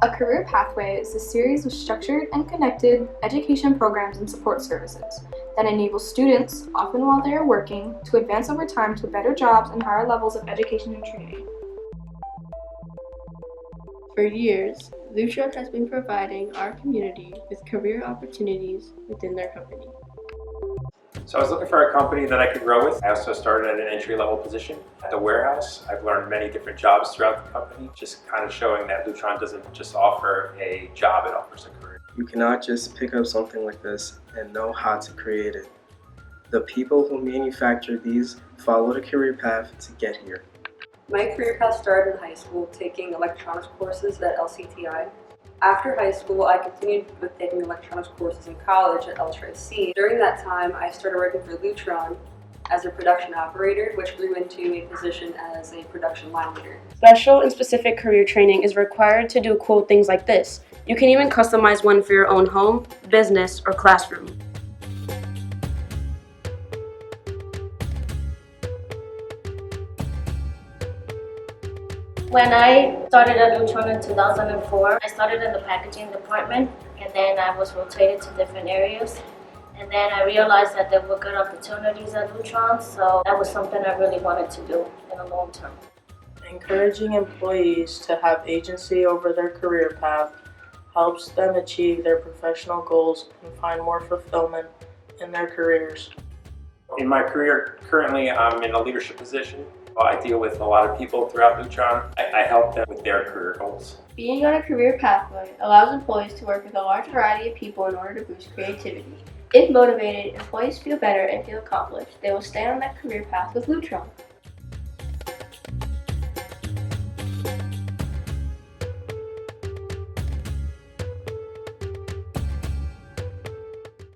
A career pathway is a series of structured and connected education programs and support services that enable students, often while they are working, to advance over time to better jobs and higher levels of education and training. For years, Lutron has been providing our community with career opportunities within their company. So I was looking for a company that I could grow with. I also started at an entry-level position at the warehouse. I've learned many different jobs throughout the company, just kind of showing that Lutron doesn't just offer a job, it offers a career. You cannot just pick up something like this and know how to create it. The people who manufacture these follow the career path to get here. My career path started in high school, taking electronics courses at LCTI. After high school, I continued with taking electronics courses in college at LTRC. During that time, I started working for Lutron as a production operator, which grew into a position as a production line leader. Special and specific career training is required to do cool things like this. You can even customize one for your own home, business, or classroom. When I started at Lutron in 2004, I started in the packaging department, and then I was rotated to different areas. And then I realized that there were good opportunities at Lutron, so that was something I really wanted to do in the long term. Encouraging employees to have agency over their career path helps them achieve their professional goals and find more fulfillment in their careers. In my career, currently I'm in a leadership position. I deal with a lot of people throughout Lutron. I help them with their career goals. Being on a career pathway allows employees to work with a large variety of people in order to boost creativity. If motivated, employees feel better and feel accomplished. They will stay on that career path with Lutron.